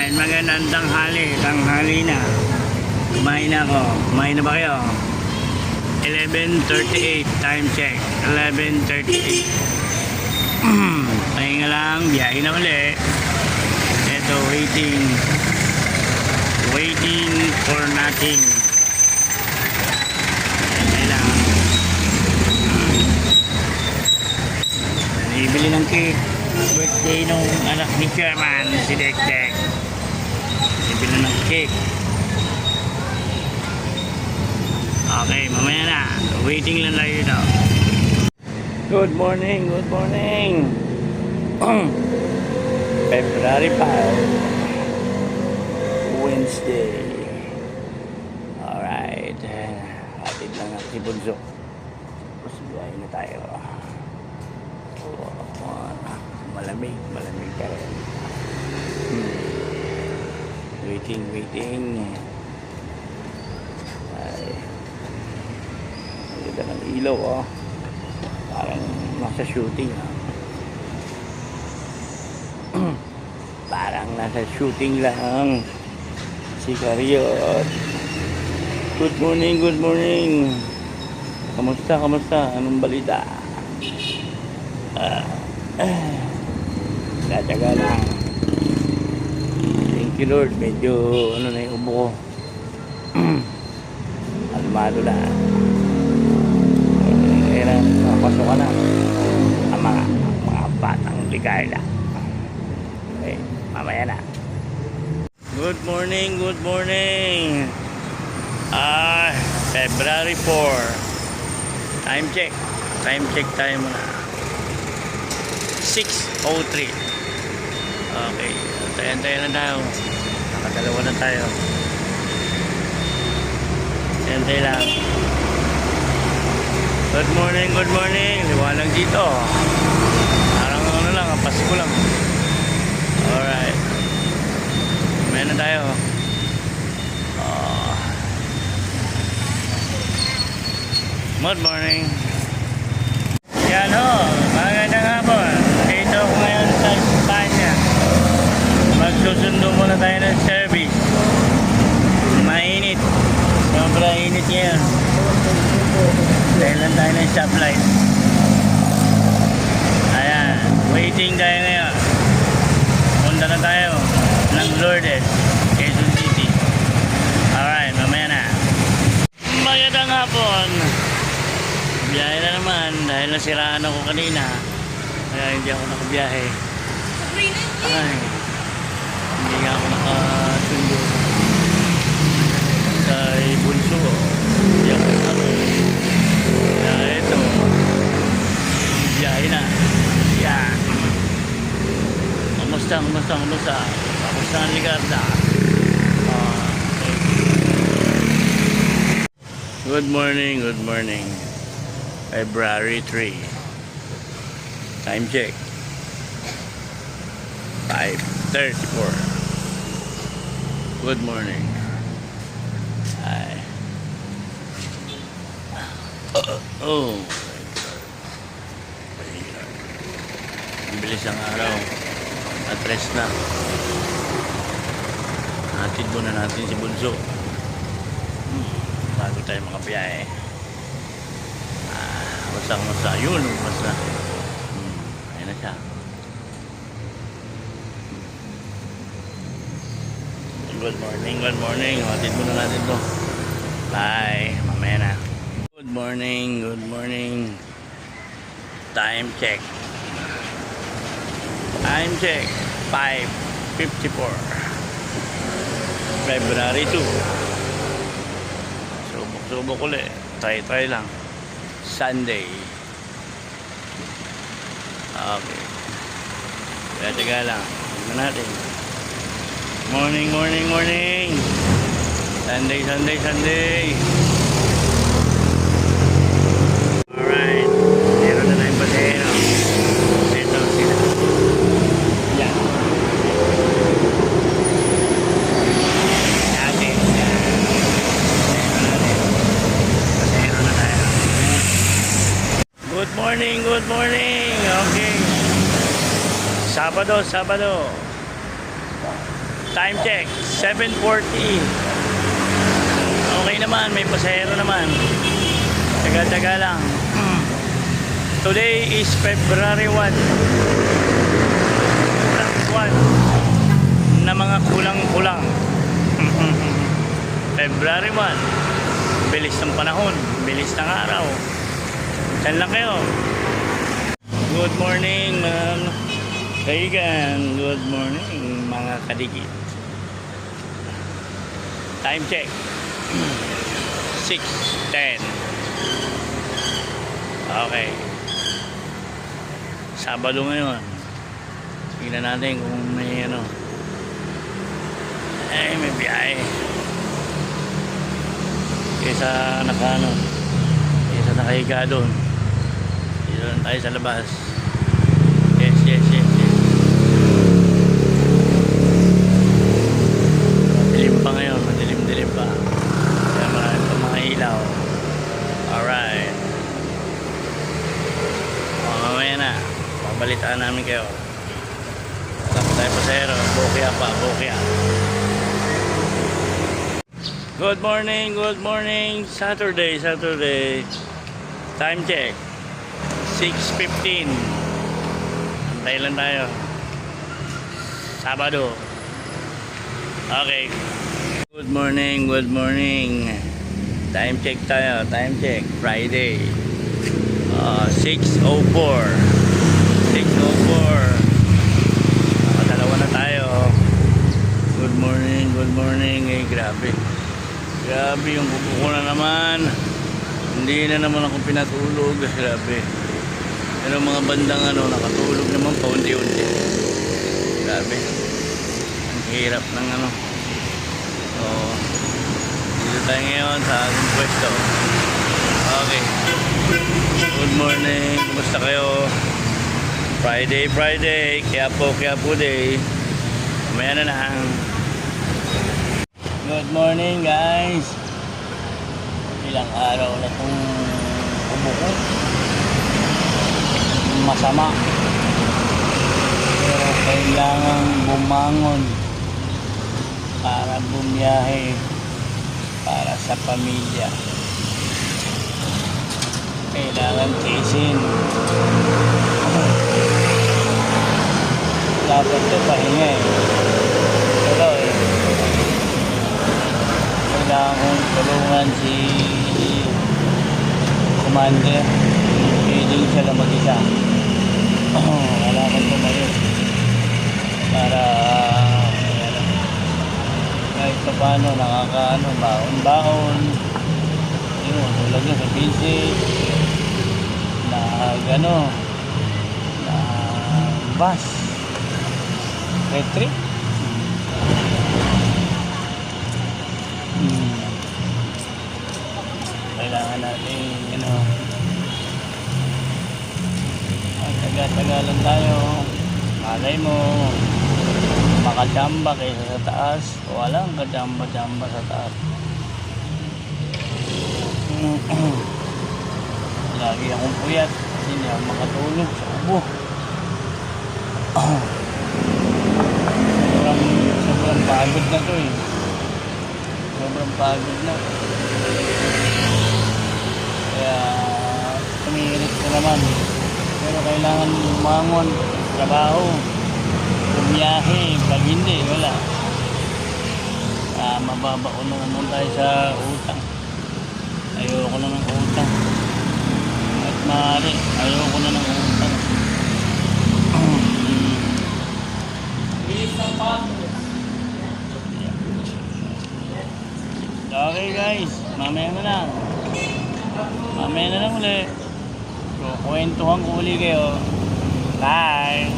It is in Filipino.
Alright, magandang tanghali na. Kumain na ako. Kumain na ba kayo? 11:38, time check. 11:38. Pahinga lang, biyahe na uli. Ito, waiting for nothing. Pahinga lang. Nanibili ng cake. Birthday nung anak ni Chairman, si Dekdek. Nanibili ng cake. Okay, mamaya na. Waiting lang tayo dito. Good morning, good morning. February 5, Wednesday. Alright. Hatid lang natin si Bunso. Tapos biyahe na tayo. Malamig pa rin. Waiting. Ay. Ang ganda ng ilaw, oh. Parang nasa shooting, Parang nasa shooting lang. Si Karyot. Good morning. Kamusta? Anong balita? Tataga lang. Thank you Lord. Medyo na yung ubo ko. Almado na. Kaya napasok ka na ang mga batang ligaya. Okay, mamaya na. Good morning. February 4. Time check tayo muna. 6:03. Okay, tayo lang tayo. Nakadalawa na tayo. Tayo lang. Good morning. Liwanag dito. Parang Pasko lang. Alright. May na tayo. Good morning. Yan ho. Magandang hapon. Dito ako ngayon sa Espanya. Magsusundo muna tayo ng service. Mainit. Sobrang init ngayon. Dahil lang tayo ng stoplight. Ayan. Waiting tayo ngayon. Punta na tayo ng Lourdes, Quezon City. Alright, mamaya na. Magandang hapon. Biyahe na naman dahil nasiraan ako kanina. Kaya hindi ako nakabiyahe. Ay, hindi nga ako nakasundo sa Bunso. Hindi ako kaya ito, biyahe na. Yan. Kamusta ang Ligarda? Good morning. February 3. Time check. 5:34. Good morning. Hi. Oh. Ang bilis ang araw. At rest na. Hatid muna natin si Bunso. Bago tayo makabiyahe. Kamusta yun. Kamusta. Ayan na siya. Good morning. Hatid muna natin to. Bye. Mamaya na. Good morning. Time check. 5:54. February 2. Subok ulit. Try lang. Sunday. Okay. Kaya taga lang. Tignan natin. Morning. Sunday. Alright. Meron na tayong pasero. Ito sila. Yan. Natin. Pasero na tayo. Good morning. Okay. Sabado. Time check, 7:40. Okay naman, may pasahero naman. Tagal-tagal lang. Today is February 1. Na mga kulang-kulang. February 1. Bilis ng panahon, bilis ng araw. Saan lang kayo? Good morning, ma'am. Kaigan, good morning, mga kadikit. Time check. 6:10. Okay. Sabado ngayon. Tingnan natin kung may ano. Ay, may biyahe. Kaysa nakano. Kaysa nakahiga doon. Dito lang tayo sa labas. Yes. Madilim pa ngayon. Madilim pa. Kaya marami pa mga ilaw. Alright. Mamaya na. Pabalitaan namin kayo. Tapos tayo pasahero. Bokya. Good morning. Saturday. Time check. 6:15. Antay lang tayo. Sabado. Okay. Good morning. Time check tayo. Friday. 6:04. Dalawa na tayo. Good morning. Eh, grabe yung buko ko na naman. Hindi na naman ako pinatulog. Grabe. Pero mga bandang nakatulog naman paunti-unti. Grabe. Ang hirap ng So, dito tayo ngayon sa ating pwesto. Okay. Good morning. Kumusta kayo? Friday. Quiapo day. Mamaya na lang. Good morning, guys. Ilang araw na itong ubo ko. Masama. Pero kailangan bumangon para bumiyahe para sa pamilya. Kailangan tiisin. Dapat ito pahinga eh. Pero kailangan kong tulungan si Commander. Piling siya lang mag-isa. Kailangan tumayo para kahit pa paano baon-baon. Tulad niya sa busy na bus retreat. Kailangan natin taga-tagalan tayo. Malay mo makachamba kaysa sa taas. Walang kachamba-chamba sa taas. Lagi akong puyat kasi hindi ako makatulog sa ubo. Sobrang pagod na to eh. Sobrang pagod na. Kaya tumirit ko naman. Pero kailangan bumangon, trabaho, bumiyahe. Pag hindi, wala. Mababao na naman tayo sa utang. Ayoko na ng utang. At maaari, ayoko na ng utang. Okay guys, mamaya na lang ulit. So, kwentuhan ko uli kayo. Bye!